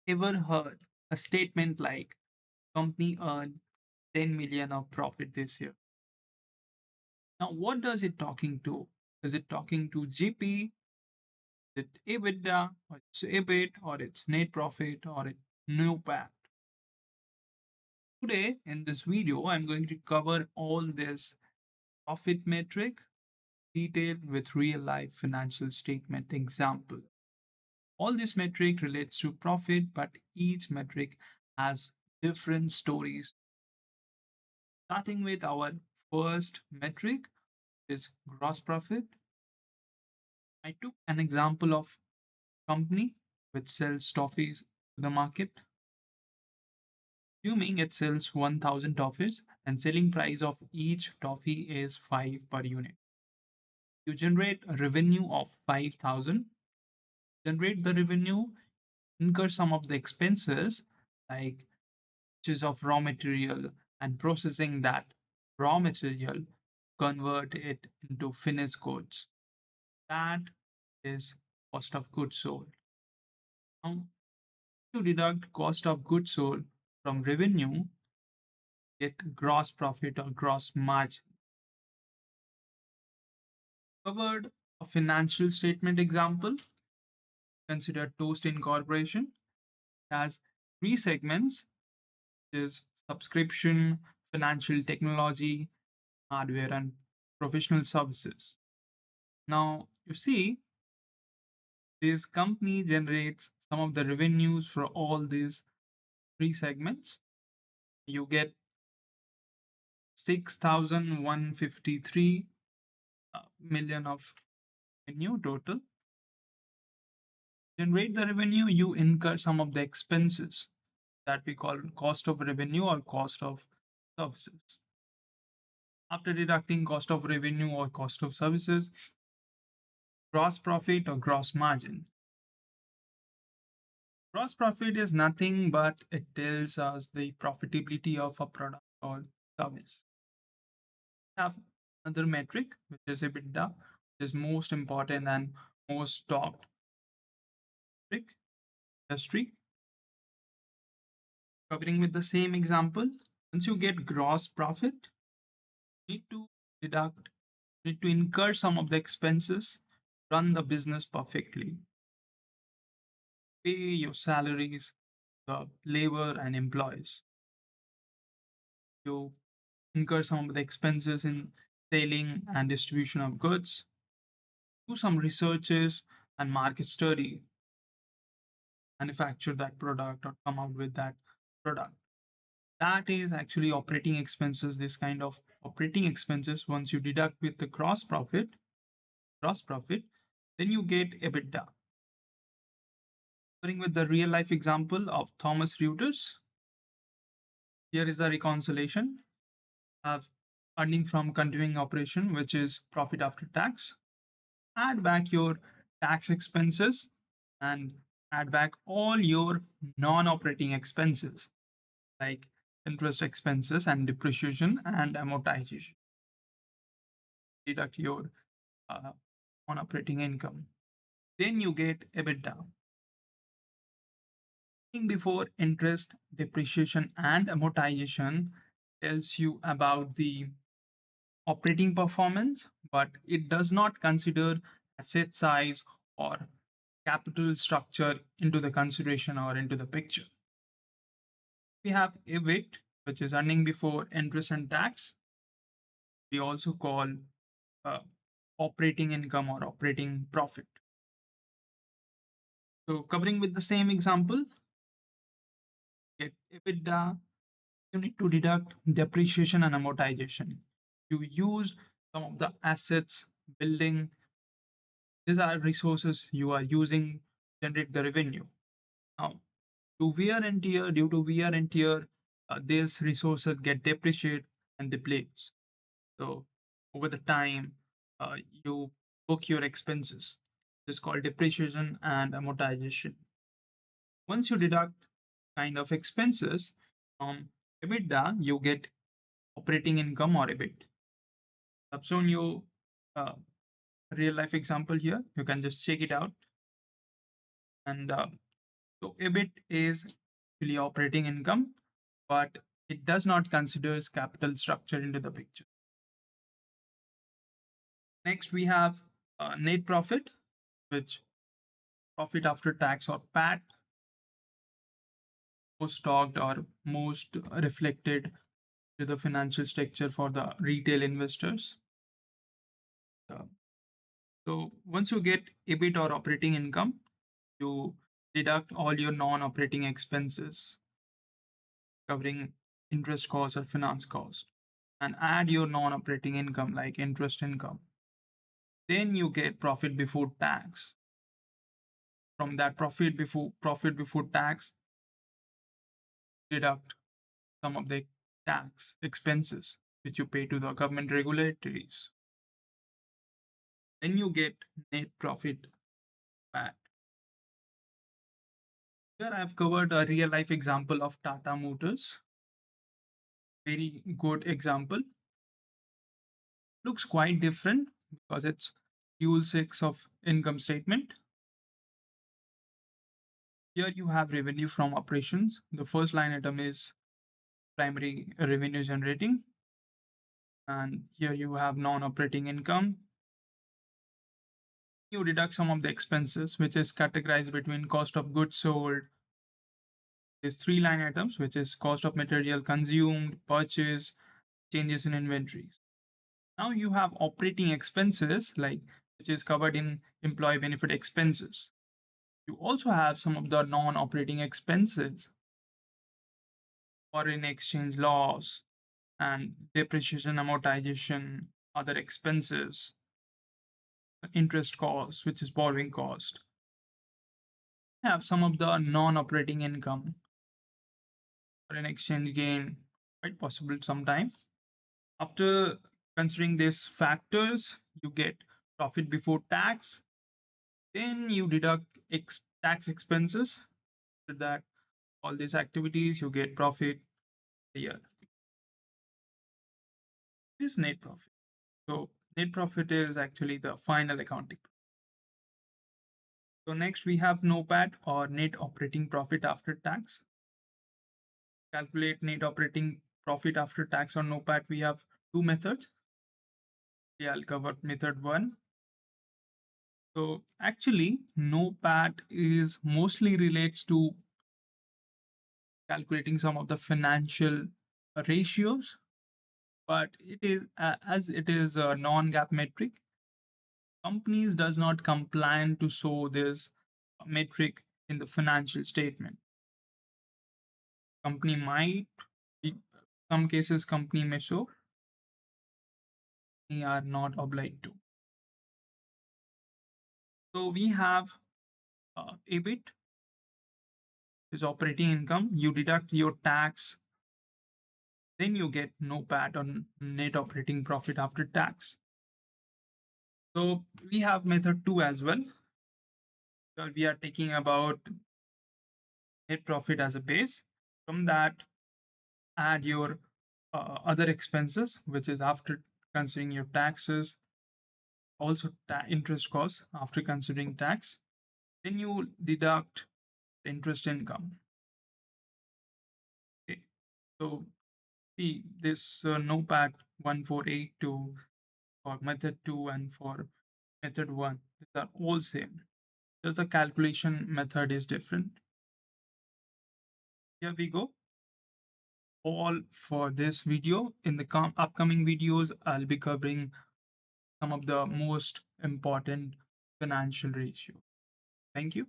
ever heard a statement like company earned 10 million of profit this year? Now, what does it talking to? Is it talking to GP? Is it EBITDA, or it's EBIT, or it's net profit, or it's NOPAT? Today, in this video, I'm going to cover all this profit metric detailed with real life financial statement example. All this metric relates to profit, but each metric has different stories. Starting with our first metric is gross profit. I took an example of company which sells toffees to the market. Assuming it sells 1000 toffees and selling price of each toffee is 5 per unit. You generate a revenue of 5000. Generate the revenue, incur some of the expenses like purchase of raw material and processing that raw material, convert it into finished goods. That is cost of goods sold. Now, to deduct cost of goods sold from revenue, get gross profit or gross margin. Covered a financial statement example. Consider Toast Incorporation. It has three segments, which is subscription, financial technology, hardware, and professional services. Now, you see, this company generates some of the revenues for all these three segments. You get 6,153 million of revenue total. Generate the revenue, you incur some of the expenses that we call cost of revenue or cost of services. After deducting cost of revenue or cost of services, gross profit or gross margin. Gross profit is nothing but it tells us the profitability of a product or service. We have another metric, which is EBITDA, which is most important and most talked metric industry. Covering with the same example, once you get gross profit, you need to deduct, you need to incur some of the expenses, run the business perfectly, pay your salaries, the labor and employees. You incur some of the expenses in selling and distribution of goods, do some researches and market study, manufacture that product or come out with that product. That is actually operating expenses. This kind of operating expenses, once you deduct with the gross profit, then you get EBITDA. Starting with the real life example of Thomas Reuters, here is the reconciliation. Have earning from continuing operation, which is profit after tax. Add back your tax expenses and add back all your non-operating expenses like interest expenses and depreciation and amortization. Deduct your non-operating income. Then you get EBITDA. Before interest, depreciation, and amortization tells you about the operating performance, but it does not consider asset size or capital structure into the consideration or into the picture. We have EBIT, which is earning before interest and tax. We also call uh, operating income or operating profit. So covering with the same example, get EBITDA, you need to deduct depreciation and amortization. You use some of the assets, building. These are resources you are using to generate the revenue. Now, due to wear and tear, these resources get depreciated and depletes. So over the time, you book your expenses. This is called depreciation and amortization. Once you deduct kind of expenses from EBITDA, you get operating income or EBIT. I've shown you a real life example here. You can just check it out. And So EBIT is actually operating income, but it does not consider capital structure into the picture. Next, we have net profit, which profit after tax or PAT, most talked or most reflected to the financial structure for the retail investors. Uh, so once you get EBIT or operating income, you deduct all your non-operating expenses covering interest costs or finance cost and add your non-operating income like interest income. Then you get profit before tax. From that profit before tax, deduct some of the tax expenses which you pay to the government regulatories. Then you get net profit PAT. Here I've covered a real life example of Tata Motors. Very good example. Looks quite different because it's Rule 6 of income statement. Here you have revenue from operations. The first line item is primary revenue generating. And here you have non-operating income. You deduct some of the expenses, which is categorized between cost of goods sold. There's three line items, which is cost of material consumed, purchase, changes in inventories. Now you have operating expenses, like which is covered in employee benefit expenses. You also have some of the non-operating expenses, foreign exchange loss, and depreciation, amortization, other expenses, interest costs, which is borrowing cost. Have some of the non-operating income, foreign exchange gain, quite possible sometime. After considering these factors, you get profit before tax. Then you deduct tax expenses. After that, all these activities, you get profit here. This is net profit. So net profit is actually the final accounting. So next we have NOPAT or net operating profit after tax. Calculate net operating profit after tax or NOPAT. We have two methods. Yeah, I'll cover method one. So actually, NOPAT is mostly relates to calculating some of the financial ratios, but it is as it is a non-GAAP metric. Companies does not comply to show this metric in the financial statement. Company might, in some cases, company may show, they are not obliged to. So we have EBIT is operating income. You deduct your tax, then you get NOPAT on net operating profit after tax. So we have method two as well. So we are taking about net profit as a base. From that, add your other expenses, which is after considering your taxes, also interest costs after considering tax. Then you deduct interest income. Okay, so see this NOPAT 1482 for method 2 and for method 1, these are all same. Just the calculation method is different. Here we go. All for this video. In the upcoming videos, I'll be covering some of the most important financial ratio. Thank you.